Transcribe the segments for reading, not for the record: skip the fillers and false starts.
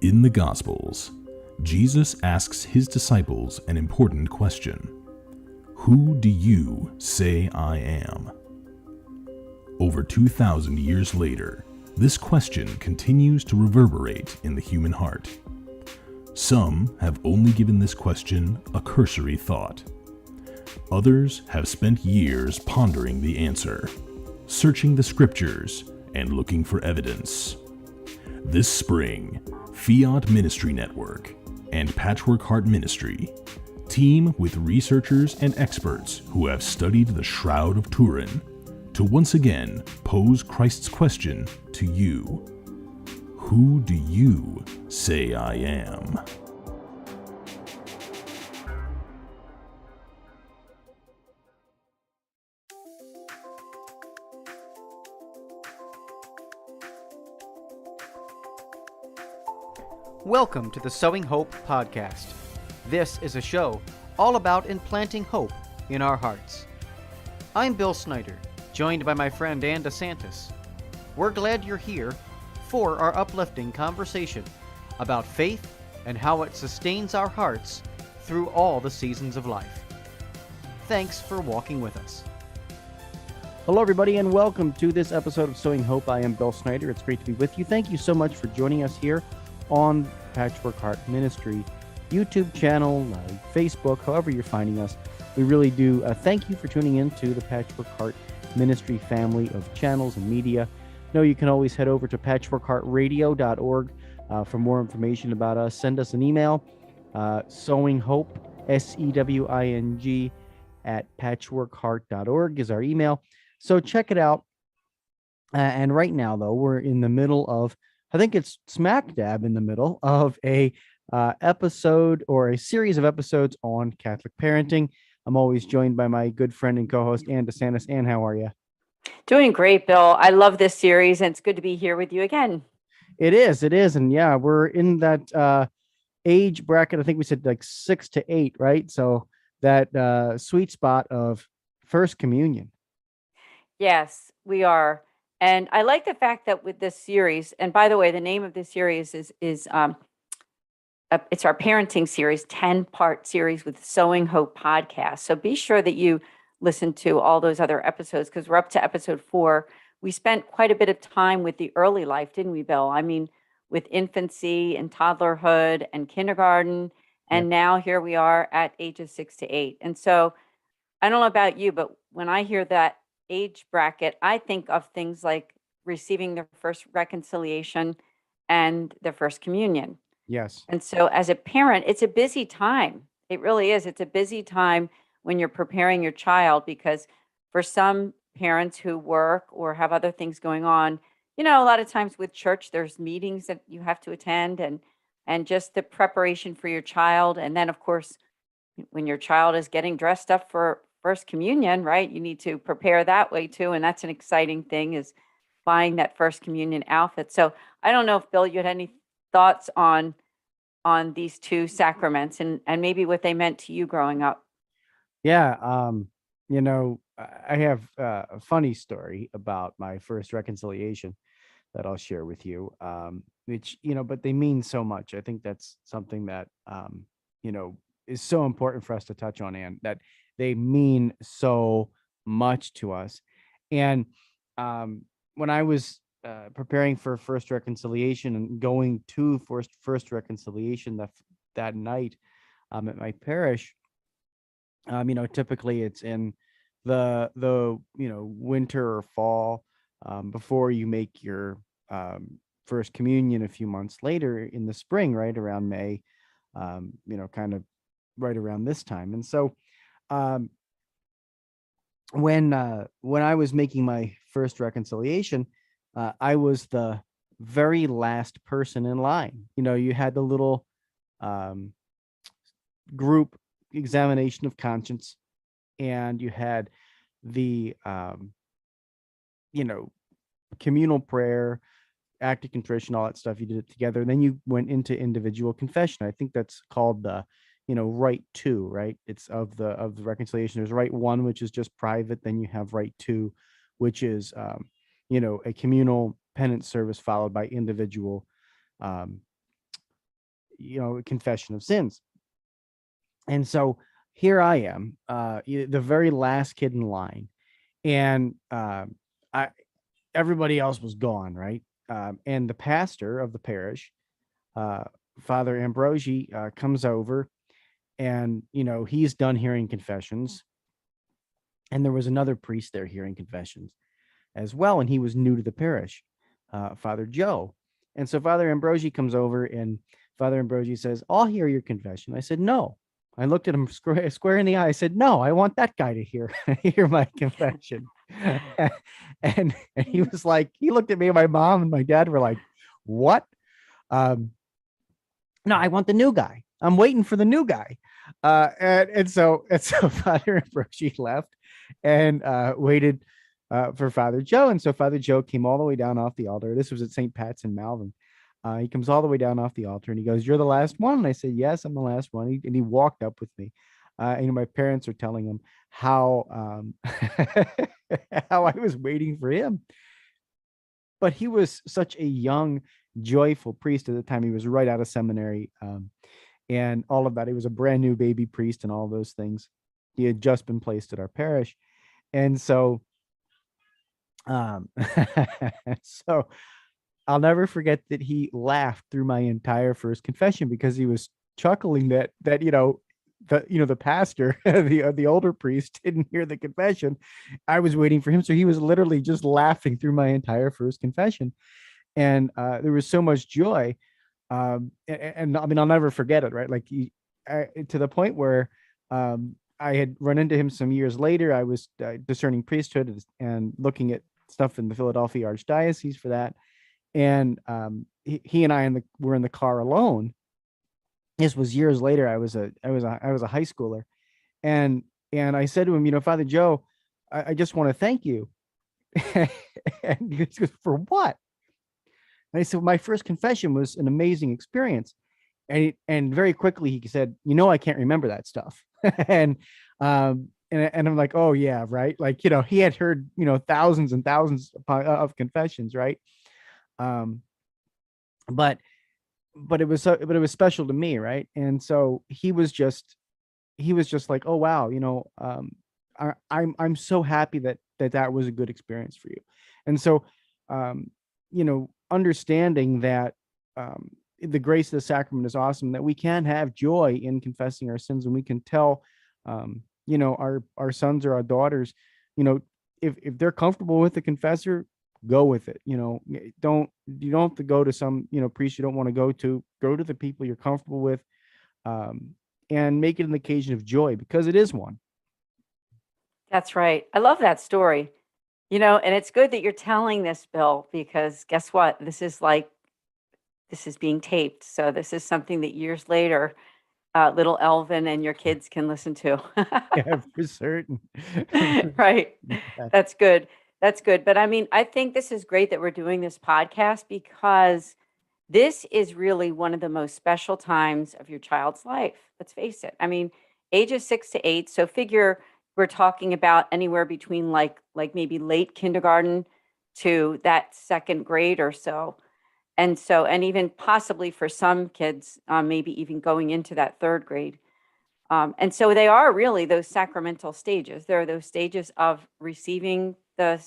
In the Gospels, Jesus asks his disciples an important question. Who do you say I am? Over 2,000 years later, this question continues to reverberate in the human heart. Some have only given this question a cursory thought. Others have spent years pondering the answer, searching the scriptures, and looking for evidence. This spring, Fiat Ministry Network and Patchwork Heart Ministry team with researchers and experts who have studied the Shroud of Turin to once again pose Christ's question to you. Who do you say I am? Welcome to the Sowing Hope podcast. This is a show all about implanting hope in our hearts. I'm Bill Snyder, joined by my friend Ann DeSantis. We're glad you're here for our uplifting conversation about faith and how it sustains our hearts through all the seasons of life. Thanks for walking with us. Hello, everybody, and welcome to this episode of Sowing Hope. I am Bill Snyder. It's great to be with you. Thank you so much for joining us here on Patchwork Heart Ministry YouTube channel, Facebook, however you're finding us. We really do thank you for tuning in to the Patchwork Heart Ministry family of channels and media. You know, you can always head over to patchworkheartradio.org for more information about us. Send us an email, sowinghope, SEWING, at patchworkheart.org is our email. So check it out. And right now, though, we're in the middle of, I think it's smack dab in the middle of a episode or a series of episodes on Catholic parenting. I'm always joined by my good friend and co-host, Ann DeSantis. Ann, how are you? Doing great, Bill. I love this series, and it's good to be here with you again. It is. And yeah, we're in that age bracket. I think we said like 6 to 8, right? So that sweet spot of First Communion. Yes, we are. And I like the fact that with this series, and by the way, the name of this series is it's our parenting series, 10-part series with Sowing Hope podcast. So be sure that you listen to all those other episodes because we're up to episode 4. We spent quite a bit of time with the early life, didn't we, Bill? I mean, with infancy and toddlerhood and kindergarten. And now here we are at ages 6 to 8. And so I don't know about you, but when I hear that age bracket, I think of things like receiving their first reconciliation and their first communion. Yes. And so as a parent, it's a busy time. It really is. It's a busy time when you're preparing your child because for some parents who work or have other things going on, you know, a lot of times with church, there's meetings that you have to attend and just the preparation for your child. And then, of course, when your child is getting dressed up for First Communion, right? You need to prepare that way too. And that's an exciting thing is buying that First Communion outfit. So I don't know if Bill, you had any thoughts on these two sacraments and maybe what they meant to you growing up. Yeah. You know, I have a funny story about my first reconciliation that I'll share with you, which, you know, but they mean so much. I think that's something that, you know, is so important for us to touch on, and that they mean so much to us. And when I was preparing for first reconciliation and going to first reconciliation that night at my parish, you know, typically it's in the you know, winter or fall before you make your first communion a few months later in the spring, right around May, you know, kind of right around this time. And so when I was making my first reconciliation, I was the very last person in line. You know, you had the little group examination of conscience, and you had the you know, communal prayer, act of contrition, all that stuff. You did it together. And then you went into individual confession. I think that's called the, you know, rite 2, right? It's of the reconciliation. There's rite 1, which is just private. Then you have rite 2, which is you know, a communal penance service followed by individual confession of sins. And so here I am, the very last kid in line, and everybody else was gone, right? And the pastor of the parish, Father Ambrosi, comes over, and he's done hearing confessions, and there was another priest there hearing confessions as well, and he was new to the parish, Father Joe. And so Father Ambrosi comes over, and Father Ambrosi says, "I'll hear your confession." I said, "No." I looked at him square in the eye. I said, "No, I want that guy to hear hear my confession." and he was like, he looked at me, and my mom and my dad were like, "What?" No, I want the new guy. I'm waiting for the new guy. And so Father Ambrosi left and waited for Father Joe. And so Father Joe came all the way down off the altar. This was at St. Pat's in Malvern. He comes all the way down off the altar, and he goes, "You're the last one?" And I said, "Yes, I'm the last one." And he walked up with me. My parents are telling him how how I was waiting for him. But he was such a young, joyful priest at the time. He was right out of seminary, and all of that. He was a brand new baby priest and all those things. He had just been placed at our parish. And so, so I'll never forget that he laughed through my entire first confession, because he was chuckling that the pastor, the older priest, didn't hear the confession. I was waiting for him, so he was literally just laughing through my entire first confession, and there was so much joy, and I mean, I'll never forget it. Right, like to the point where I had run into him some years later. I was discerning priesthood and looking at stuff in the Philadelphia Archdiocese for that. And he and I were in the car alone. This was years later. I was a high schooler, and I said to him, "Father Joe, I just want to thank you." And he goes, "For what?" And I said, "My first confession was an amazing experience." And very quickly he said, "I can't remember that stuff." and I'm like, "Oh yeah, right." Like, he had heard thousands and thousands of confessions, right? But it was special to me, right? And so he was just like, "Oh wow, I'm so happy that was a good experience for you." And so understanding that the grace of the sacrament is awesome, that we can have joy in confessing our sins, and we can tell our sons or our daughters, if they're comfortable with the confessor, go with it. You don't have to go to some priest you don't want to go to. Go to the people you're comfortable with, and make it an occasion of joy, because it is one. That's right. I love that story. And it's good that you're telling this, Bill, because guess what? This is being taped. So this is something that years later, little Elvin and your kids can listen to. Yeah, for certain. Right. That's good. That's good. But I mean, I think this is great that we're doing this podcast, because this is really one of the most special times of your child's life. Let's face it. I mean, ages 6 to 8. So figure we're talking about anywhere between like maybe late kindergarten to that second grade or so. And even possibly for some kids, maybe even going into that third grade. And so they are really those sacramental stages. There are those stages of receiving the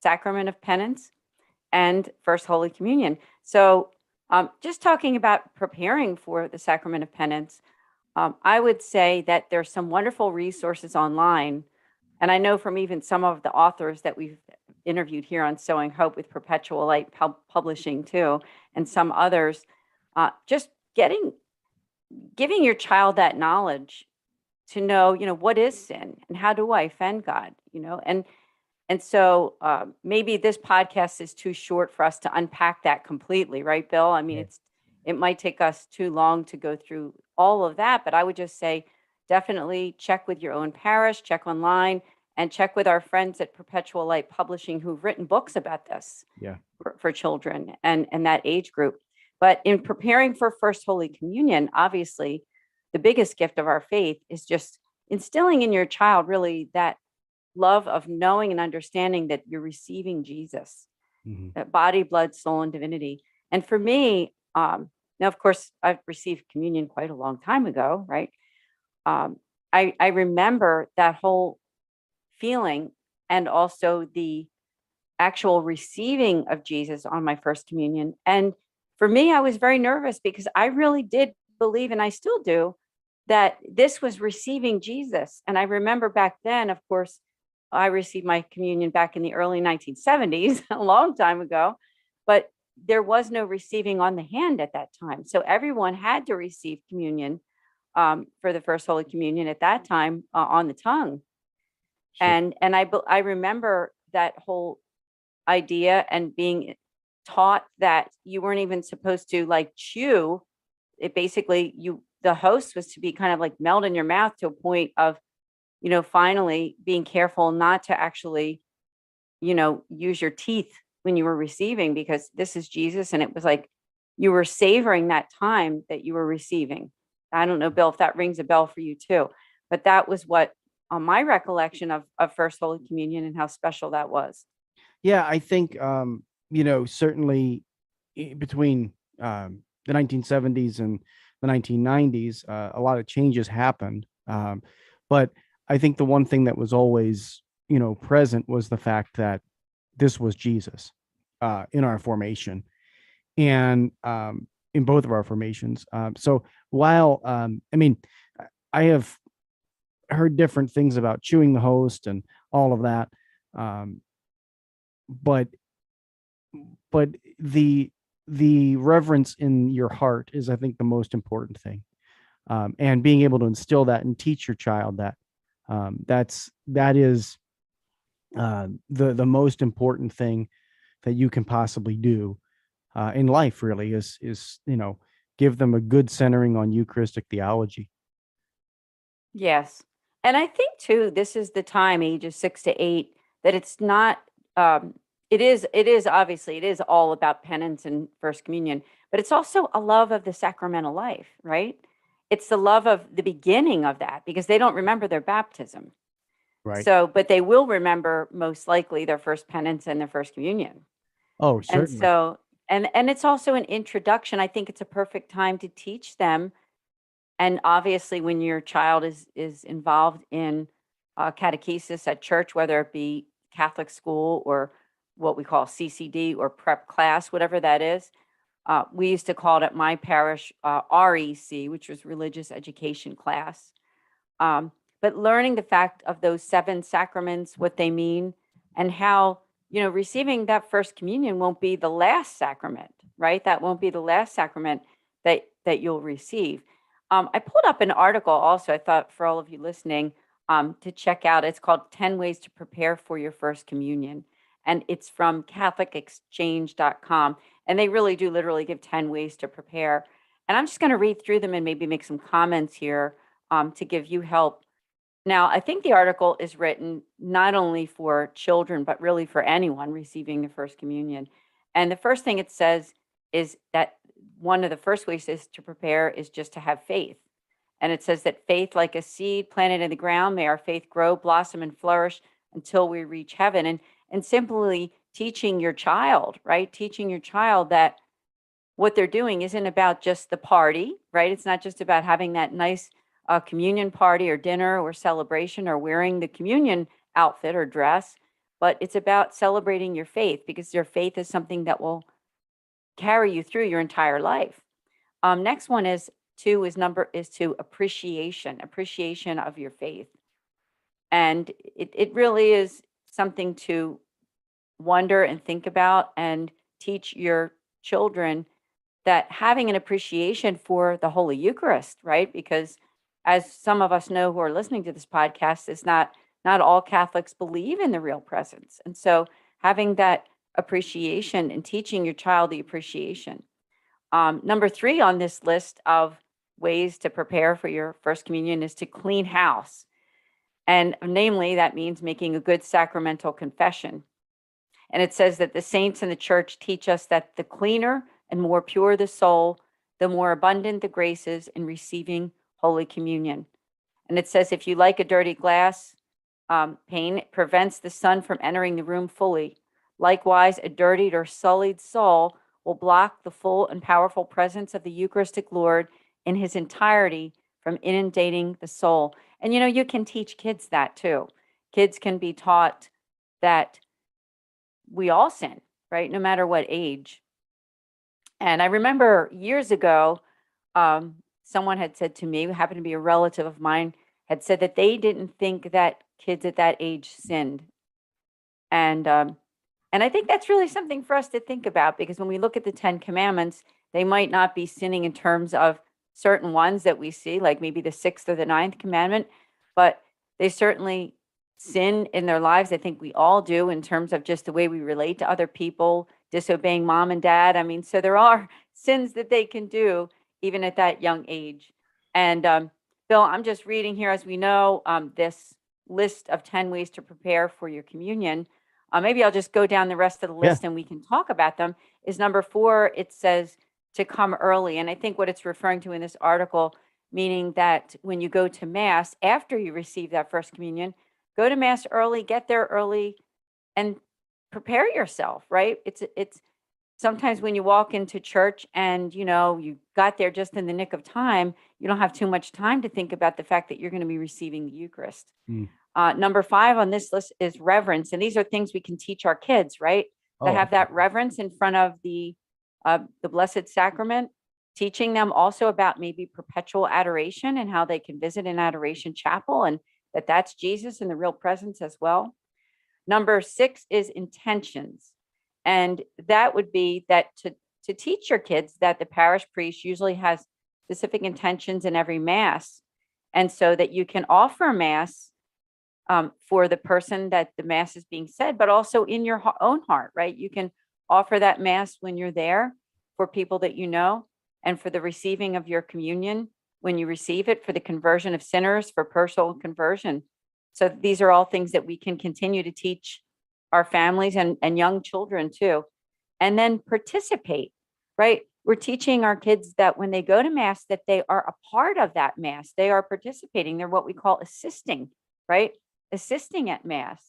sacrament of penance and First Holy Communion. So just talking about preparing for the sacrament of penance, I would say that there's some wonderful resources online. And I know from even some of the authors that we've interviewed here on Sowing Hope with Perpetual Light Publishing too, and some others, just giving your child that knowledge to know, what is sin and how do I offend God, and so maybe this podcast is too short for us to unpack that completely, right, Bill? I mean, it might take us too long to go through all of that, but I would just say definitely check with your own parish, check online, and check with our friends at Perpetual Light Publishing who've written books about this for children and that age group. But in preparing for First Holy Communion, obviously, the biggest gift of our faith is just instilling in your child really that love of knowing and understanding that you're receiving Jesus, that body, blood, soul, and divinity. And for me, Now, of course, I've received communion quite a long time ago, right? Um, I remember that whole feeling, and also the actual receiving of Jesus on my first communion. And for me, I was very nervous because I really did believe, and I still do, that this was receiving Jesus. And I remember back then, of course, I received my communion back in the early 1970s, a long time ago, but there was no receiving on the hand at that time. So everyone had to receive communion for the first Holy Communion at that time on the tongue. Sure. I remember that whole idea and being taught that you weren't even supposed to like chew. It basically, the host was to be kind of like melt in your mouth to a point of, finally being careful not to actually, use your teeth when you were receiving, because this is Jesus. And it was like you were savoring that time that you were receiving. I don't know, Bill, if that rings a bell for you too, but that was what on my recollection of First Holy Communion and how special that was. Yeah, I think certainly between the 1970s and the 1990s, a lot of changes happened. But I think the one thing that was always, present was the fact that this was Jesus in our formation, and in both of our formations. So while I mean, I have heard different things about chewing the host and all of that, um, but but the reverence in your heart is, I think, the most important thing, and being able to instill that and teach your child that, that is the most important thing that you can possibly do in life. Really, is give them a good centering on Eucharistic theology. Yes. And I think too, this is the time, ages 6 to 8, that it's not, it is obviously, it is all about penance and First Communion, but it's also a love of the sacramental life, right? It's the love of the beginning of that, because they don't remember their baptism. Right. So, but they will remember most likely their first penance and their first communion. Oh, And certainly. so, and it's also an introduction. I think it's a perfect time to teach them. And obviously, when your child is involved in catechesis at church, whether it be Catholic school or what we call CCD or prep class, whatever that is, we used to call it at my parish REC, which was religious education class. But learning the fact of those 7 sacraments, what they mean, and how, receiving that first communion won't be the last sacrament, right? That won't be the last sacrament that you'll receive. I pulled up an article also, I thought for all of you listening to check out. It's called 10 Ways to Prepare for Your First Communion. And it's from CatholicExchange.com. And they really do literally give 10 ways to prepare. And I'm just going to read through them and maybe make some comments here to give you help. Now, I think the article is written not only for children, but really for anyone receiving the First Communion. And the first thing it says is that one of the first ways is to prepare is just to have faith. And it says that faith, like a seed planted in the ground, may our faith grow, blossom, and flourish until we reach heaven. And simply teaching your child, right? Teaching your child that what they're doing isn't about just the party, right? It's not just about having that nice communion party or dinner or celebration or wearing the communion outfit or dress, but it's about celebrating your faith, because your faith is something that will carry you through your entire life. Next one is to appreciation of your faith. And it really is something to wonder and think about and teach your children that having an appreciation for the Holy Eucharist, right? Because as some of us know who are listening to this podcast, is not all Catholics believe in the real presence. And so having that appreciation and teaching your child the appreciation. Number 3 on this list of ways to prepare for your first communion is to clean house. And namely, that means making a good sacramental confession. And it says that the saints in the church teach us that the cleaner and more pure the soul, the more abundant the graces in receiving Holy Communion. And it says if you like a dirty glass pane, it prevents the sun from entering the room fully. Likewise, a dirtied or sullied soul will block the full and powerful presence of the Eucharistic Lord in his entirety from inundating the soul. And you can teach kids that too. Kids can be taught that we all sin, right? No matter what age. And I remember years ago, someone had said to me, who happened to be a relative of mine, had said that they didn't think that kids at that age sinned. And I think that's really something for us to think about, because when we look at the 10 commandments, they might not be sinning in terms of certain ones that we see, like maybe the 6th or the 9th commandment, but they certainly sin in their lives. I think we all do, in terms of just the way we relate to other people, disobeying mom and dad. I mean, so there are sins that they can do even at that young age. And Bill, I'm just reading here, as we know, this list of 10 ways to prepare for your communion. Maybe I'll just go down the rest of the list and we can talk about them. Is number 4, it says to come early. And I think what it's referring to in this article, meaning that when you go to Mass, after you receive that first communion, go to Mass early, get there early, and prepare yourself, right? It's sometimes when you walk into church and you got there just in the nick of time, you don't have too much time to think about the fact that you're going to be receiving the Eucharist. Number 5 on this list is reverence. And these are things we can teach our kids, right? To have that reverence in front of the Blessed Sacrament, teaching them also about maybe perpetual adoration and how they can visit an adoration chapel, and that's Jesus in the real presence as well. Number 6 is intentions. And that would be that to teach your kids that the parish priest usually has specific intentions in every Mass. And so that you can offer Mass for the person that the Mass is being said, but also in your own heart, right? You can offer that Mass when you're there for people that you know, and for the receiving of your communion when you receive it, for the conversion of sinners, for personal conversion. So these are all things that we can continue to teach our families and young children too. And then participate, right? We're teaching our kids that when they go to Mass, that they are a part of that Mass. They are participating. They're what we call assisting, right? Assisting at Mass.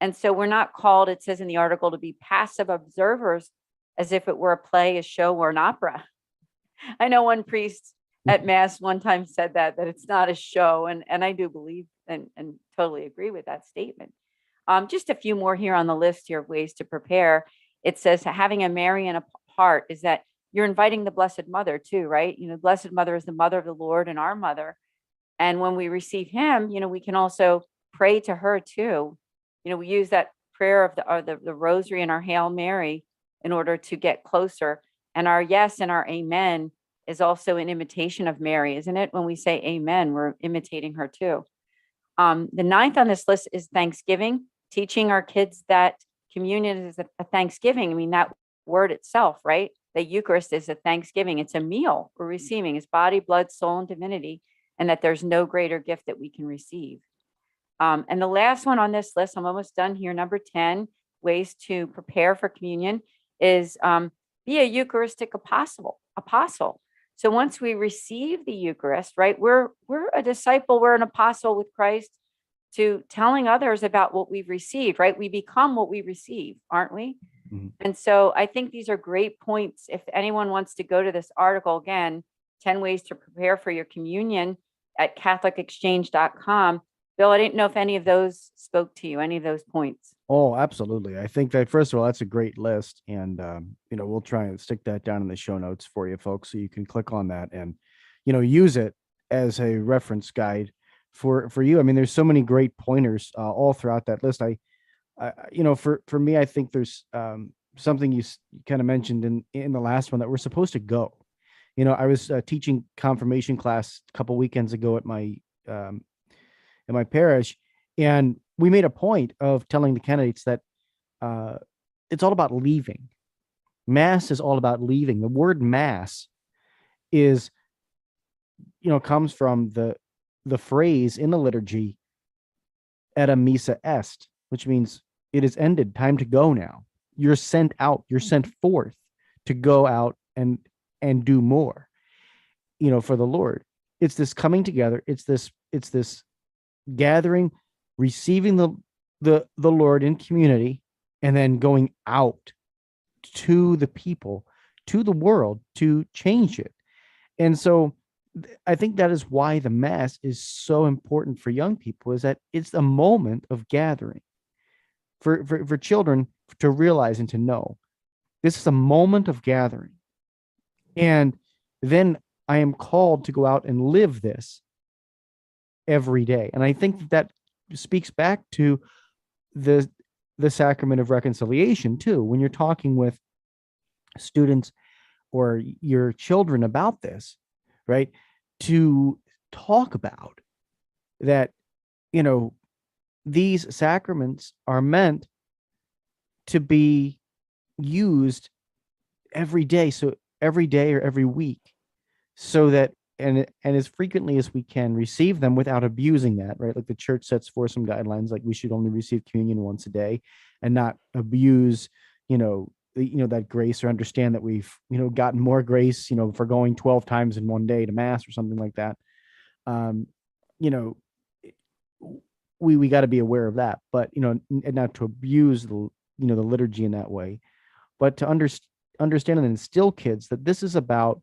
And so we're not called, it says in the article, to be passive observers as if it were a play, a show, or an opera. I know one priest at Mass one time said that it's not a show. And I do believe and totally agree with that statement. Just a few more here on the list here of ways to prepare. It says having a Marian heart is that you're inviting the Blessed Mother too, right? Blessed Mother is the mother of the Lord and our mother. And when we receive him, we can also pray to her too. We use that prayer of the rosary and our Hail Mary in order to get closer. And our yes and our amen is also an imitation of Mary, isn't it? When we say amen, we're imitating her too. The 9th on this list is Thanksgiving, teaching our kids that communion is a Thanksgiving. I mean, that word itself, right? The Eucharist is a Thanksgiving. It's a meal we're receiving. His body, blood, soul, and divinity, and that there's no greater gift that we can receive. And the last one on this list, I'm almost done here, number 10, ways to prepare for communion, is be a Eucharistic apostle. So once we receive the Eucharist, right, we're a disciple, we're an apostle with Christ, to telling others about what we've received, right? We become what we receive, aren't we? Mm-hmm. And so I think these are great points. If anyone wants to go to this article, again, 10 ways to prepare for your communion at catholicexchange.com. Bill, I didn't know if any of those spoke to you, any of those points. Oh, absolutely. I think that, first of all, that's a great list. And, we'll try and stick that down in the show notes for you folks, so you can click on that and, use it as a reference guide for you. I mean, there's so many great pointers all throughout that list. For me, I think there's something you kind of mentioned in the last one, that we're supposed to go. I was teaching confirmation class a couple weekends ago at my parish, and we made a point of telling the candidates that it's all about leaving. Mass is all about leaving. The word mass is, comes from the phrase in the liturgy, et a missa est, which means it is ended, time to go now. You're sent out, you're sent forth to go out and do more, for the Lord. It's this coming together. It's this gathering, receiving the Lord in community, and then going out to the people to the world to change it. And so I think that is why the Mass is so important for young people, is that it's a moment of gathering for children to realize and to know this is a moment of gathering. And then I am called to go out and live this every day. And I think that speaks back to the Sacrament of Reconciliation too. When you're talking with students or your children about this, right? To talk about that, these sacraments are meant to be used every day. So every day or every week, so that and as frequently as we can receive them without abusing that, right? Like the church sets forth some guidelines, like we should only receive communion once a day and not abuse, that grace, or understand that we've, gotten more grace, for going 12 times in one day to mass or something like that. Um, you know, we got to be aware of that, but, and not to abuse the liturgy in that way, but to understand and instill kids that this is about,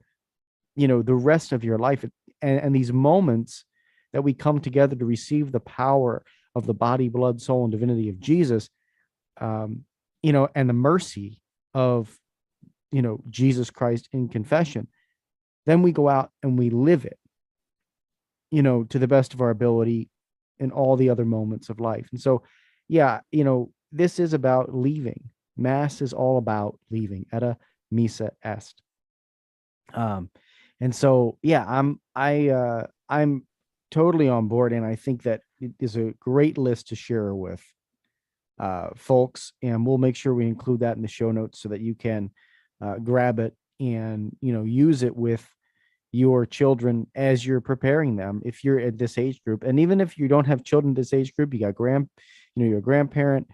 the rest of your life, and these moments that we come together to receive the power of the body, blood, soul, and divinity of Jesus, and the mercy of, Jesus Christ in confession. Then we go out and we live it, to the best of our ability in all the other moments of life. And so, yeah, this is about leaving. Mass is all about leaving. Eta missa est. And so, yeah, I'm totally on board, and I think that it is a great list to share with folks, and we'll make sure we include that in the show notes so that you can grab it and use it with your children as you're preparing them, if you're at this age group. And even if you don't have children this age group, you got you're a grandparent,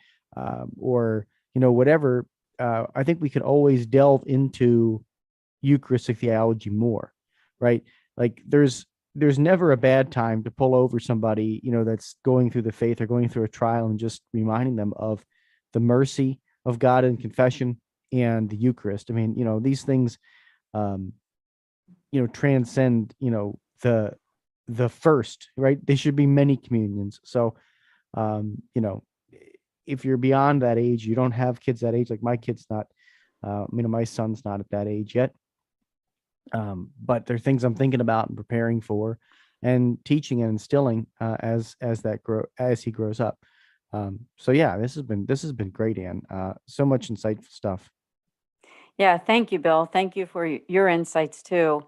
or whatever. I think we could always delve into Eucharistic theology more, right? Like there's never a bad time to pull over somebody, that's going through the faith or going through a trial, and just reminding them of the mercy of God in confession and the Eucharist. I mean, these things, transcend, the first, right? They should be many communions. So, if you're beyond that age, you don't have kids that age, like my kid's not, my son's not at that age yet. But there are things I'm thinking about and preparing for, and teaching and instilling as he grows up. So yeah, this has been great, Ann. So much insightful stuff. Yeah, thank you, Bill. Thank you for your insights too.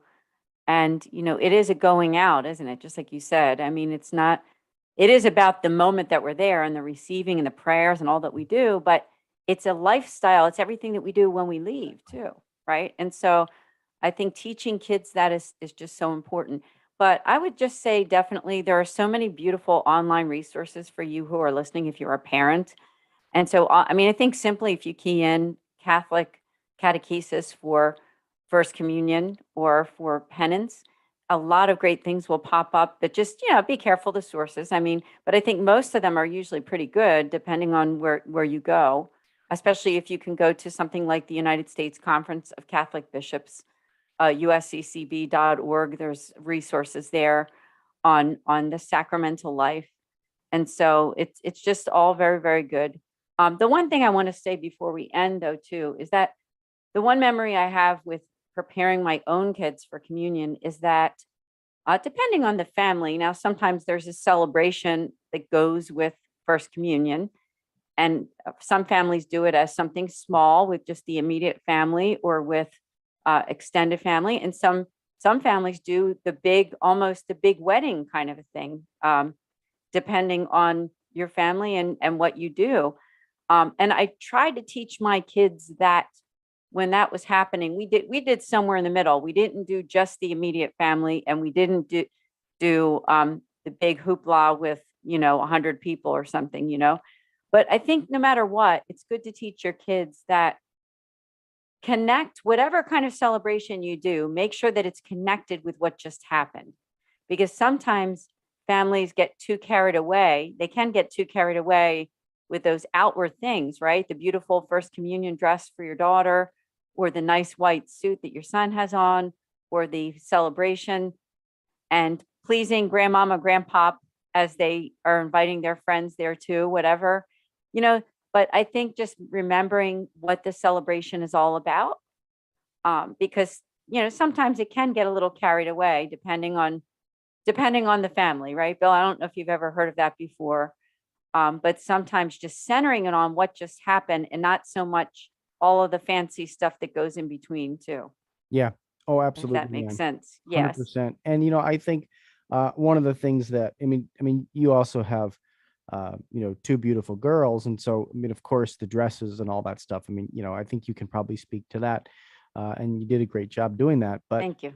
And it is a going out, isn't it? Just like you said. I mean, it is about the moment that we're there and the receiving and the prayers and all that we do, but it's a lifestyle. It's everything that we do when we leave too, right? And so I think teaching kids that is just so important. But I would just say definitely there are so many beautiful online resources for you who are listening if you're a parent. And so, I think simply if you key in Catholic catechesis for First Communion or for penance, a lot of great things will pop up, but just, be careful the sources. But I think most of them are usually pretty good depending on where you go, especially if you can go to something like the United States Conference of Catholic Bishops, usccb.org. There's resources there on the sacramental life. And so it's just all very, very good. The one thing I want to say before we end, though, too, is that the one memory I have with preparing my own kids for communion is that depending on the family, now sometimes there's a celebration that goes with First Communion, and some families do it as something small with just the immediate family or with extended family, and some families do almost the big wedding kind of a thing, depending on your family and what you do. And I tried to teach my kids that when that was happening, we did somewhere in the middle. We didn't do just the immediate family, and we didn't do the big hoopla with 100 people or something. But I think no matter what, it's good to teach your kids that connect whatever kind of celebration you do. Make sure that it's connected with what just happened, because sometimes families get too carried away. They can get too carried away with those outward things, right? The beautiful First Communion dress for your daughter, or the nice white suit that your son has on, or the celebration, and pleasing grandmama, grandpop as they are inviting their friends there too, whatever, but I think just remembering what the celebration is all about, because, sometimes it can get a little carried away depending on the family, right, Bill? I don't know if you've ever heard of that before. But sometimes just centering it on what just happened and not so much all of the fancy stuff that goes in between too, Yeah. Oh, if that absolutely, makes man. sense. Yes. 100%. And I think one of the things that I mean, you also have two beautiful girls, and so of course, the dresses and all that stuff. I mean, I think you can probably speak to that, and you did a great job doing that. But Thank you.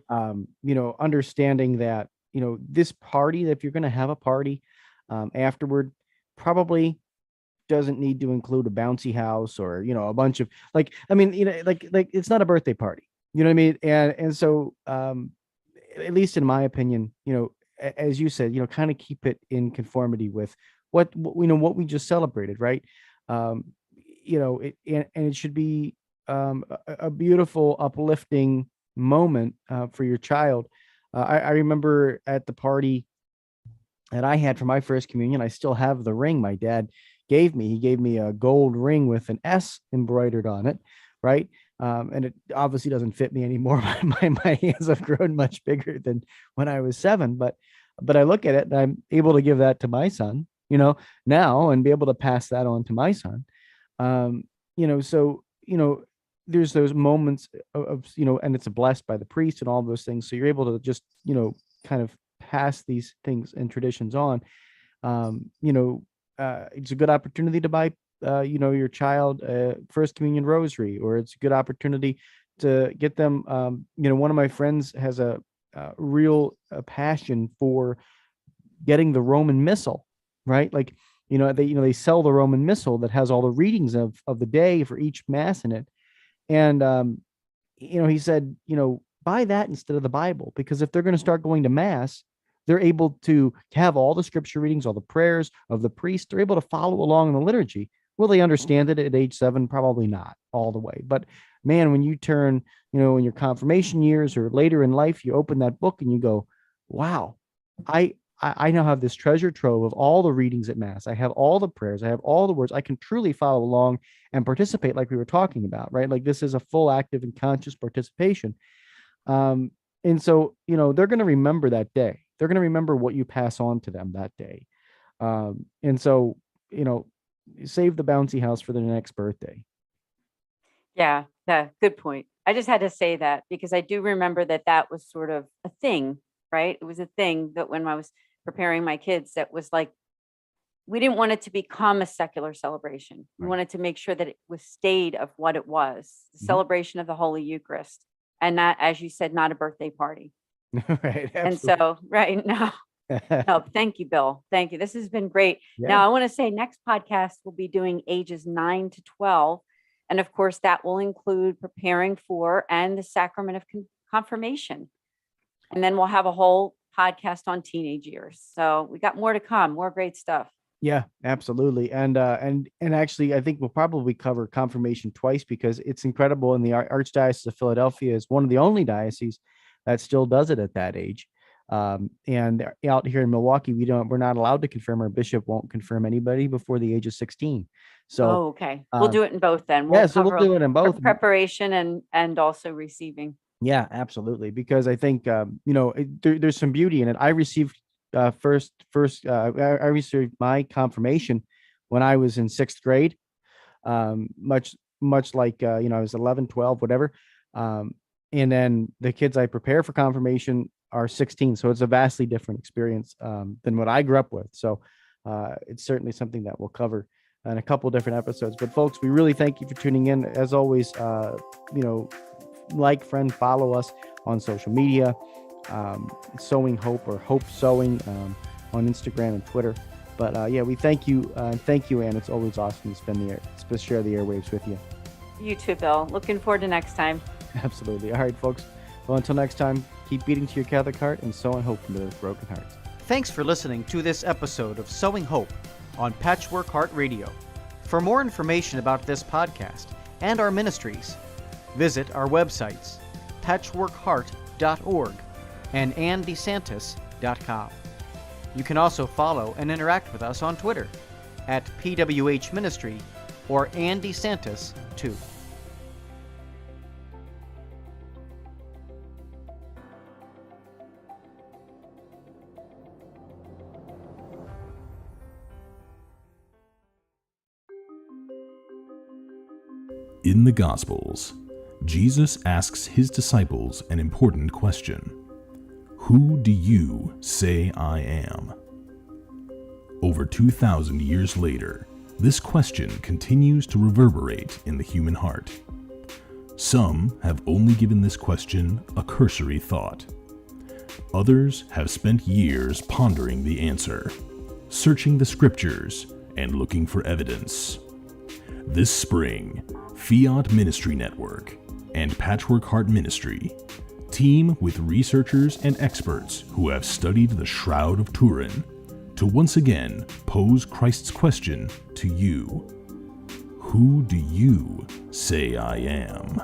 understanding that this party, if you're going to have a party afterward, probably doesn't need to include a bouncy house or a bunch of like it's not a birthday party, you know what I mean? And so at least in my opinion, as you said, kind of keep it in conformity with what we just celebrated, right? And it should be a beautiful, uplifting moment for your child. I remember at the party that I had for my first communion, I still have the ring my dad gave me. He gave me a gold ring with an S embroidered on it, right? And it obviously doesn't fit me anymore. My hands have grown much bigger than when I was 7, but I look at it and I'm able to give that to my son, now, and be able to pass that on to my son. So there's those moments of and it's blessed by the priest and all those things. So you're able to just kind of pass these things and traditions on. It's a good opportunity to buy your child first communion rosary, or it's a good opportunity to get them one of my friends has a real passion for getting the Roman Missal, right? Like they sell the Roman Missal that has all the readings of the day for each mass in it. And he said, buy that instead of the Bible, because if they're going to start going to mass, they're able to have all the scripture readings, all the prayers of the priest. They're able to follow along in the liturgy. Will they understand it at age 7? Probably not all the way. But man, when you turn, in your confirmation years or later in life, you open that book and you go, wow, I now have this treasure trove of all the readings at Mass. I have all the prayers. I have all the words. I can truly follow along and participate like we were talking about, right? Like this is a full, active, and conscious participation. And so, they're going to remember that day. They're going to remember what you pass on to them that day. And so, save the bouncy house for their next birthday. Yeah, good point. I just had to say that because I do remember that was sort of a thing, right? It was a thing that when I was preparing my kids, that was like, we didn't want it to become a secular celebration. We wanted to make sure that it was stayed of what it was, the celebration of the Holy Eucharist, and not, as you said, not a birthday party. Right. Absolutely. And so, right now, no, thank you, Bill. Thank you. This has been great. Yeah. Now, I want to say next podcast, we'll be doing ages 9 to 12. And of course, that will include preparing for and the sacrament of confirmation. And then we'll have a whole podcast on teenage years. So we got more to come, more great stuff. Yeah, absolutely. And actually, I think we'll probably cover confirmation twice, because it's incredible. And the Archdiocese of Philadelphia is one of the only dioceses that still does it at that age. And out here in Milwaukee, we're not allowed to confirm. Our bishop won't confirm anybody before the age of 16. So, okay. We'll do it in both then. So we'll do it in both. Preparation and also receiving. Yeah, absolutely. Because I think, there's some beauty in it. I received I received my confirmation when I was in 6th grade, much like, I was 11, 12, whatever. And then the kids I prepare for confirmation are 16. So it's a vastly different experience than what I grew up with. So it's certainly something that we'll cover in a couple different episodes. But folks, we really thank you for tuning in. As always, like, friend, follow us on social media, Sowing Hope or Hope Sowing on Instagram and Twitter. But we thank you. Thank you, Ann. It's always awesome to share the airwaves with you. You too, Bill. Looking forward to next time. Absolutely. All right, folks. Well, until next time, keep beating to your Catholic heart and sowing hope into those broken hearts. Thanks for listening to this episode of Sowing Hope on Patchwork Heart Radio. For more information about this podcast and our ministries, Visit our websites, patchworkheart.org and andesantis.com. You can also follow and interact with us on Twitter at PWH Ministry or Andy Santis 2. In the Gospels, Jesus asks his disciples an important question. Who do you say I am? Over 2,000 years later, this question continues to reverberate in the human heart. Some have only given this question a cursory thought. Others have spent years pondering the answer, searching the scriptures, and looking for evidence. This spring, Fiat Ministry Network and Patchwork Heart Ministry team with researchers and experts who have studied the Shroud of Turin to once again pose Christ's question to you. Who do you say I am?